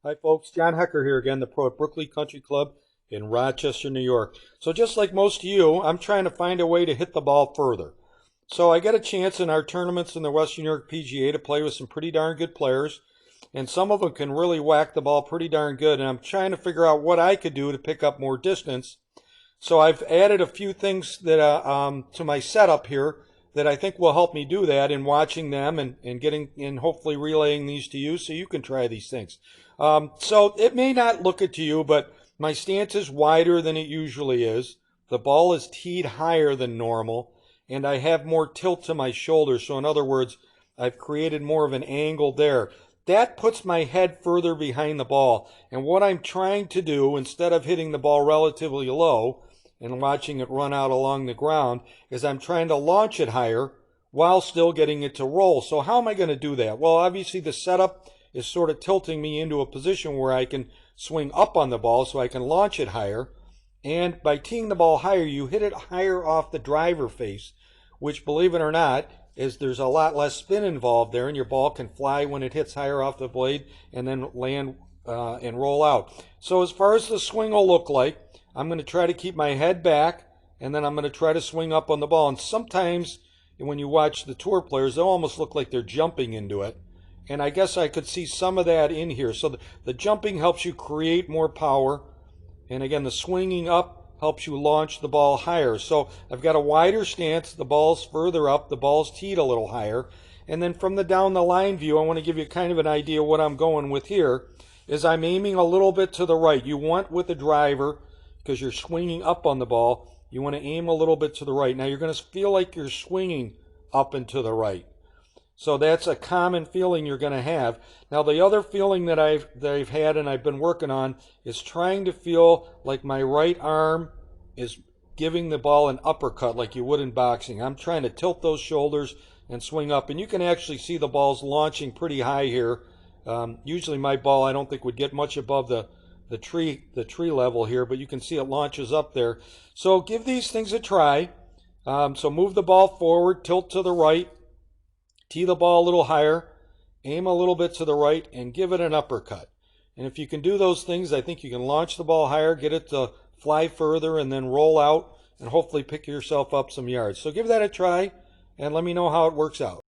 Hi, folks. John Hecker here again, the pro at Brookley Country Club in Rochester, New York. So, just like most of you, I'm trying to find a way to hit the ball further. So, I get a chance in our tournaments in the Western New York PGA to play with some pretty darn good players, and some of them can really whack the ball pretty darn good. And I'm trying to figure out what I could do to pick up more distance. So I've added a few things that to my setup here that I think will help me do that in watching them and getting and hopefully relaying these to you so you can try these things. So it may not look it to you, but my stance is wider than it usually is. The ball is teed higher than normal, and I have more tilt to my shoulder. So in other words, I've created more of an angle there. That puts my head further behind the ball. And what I'm trying to do, instead of hitting the ball relatively low, and watching it run out along the ground is I'm trying to launch it higher while still getting it to roll. So how am I going to do that? Well, obviously the setup is sort of tilting me into a position where I can swing up on the ball so I can launch it higher. And by teeing the ball higher, you hit it higher off the driver face, which, believe it or not, is there's a lot less spin involved there, and your ball can fly when it hits higher off the blade and then land and roll out. So as far as the swing will look like, I'm going to try to keep my head back, and then I'm going to try to swing up on the ball. And sometimes when you watch the tour players, they almost look like they're jumping into it. And I guess I could see some of that in here. So the jumping helps you create more power. And again, the swinging up helps you launch the ball higher. So I've got a wider stance. The ball's further up. The ball's teed a little higher. And then from the down the line view, I want to give you kind of an idea what I'm going with here is I'm aiming a little bit to the right. You want with the driver, because you're swinging up on the ball, you want to aim a little bit to the right. Now you're going to feel like you're swinging up and to the right. So that's a common feeling you're going to have. Now the other feeling that I've had and I've been working on is trying to feel like my right arm is giving the ball an uppercut like you would in boxing. I'm trying to tilt those shoulders and swing up, and you can actually see the ball's launching pretty high here. Usually my ball I don't think would get much above the tree level here, but you can see it launches up there. So give these things a try. So move the ball forward, tilt to the right, tee the ball a little higher, aim a little bit to the right, and give it an uppercut. And if you can do those things, I think you can launch the ball higher, get it to fly further, and then roll out, and hopefully pick yourself up some yards. So give that a try, and let me know how it works out.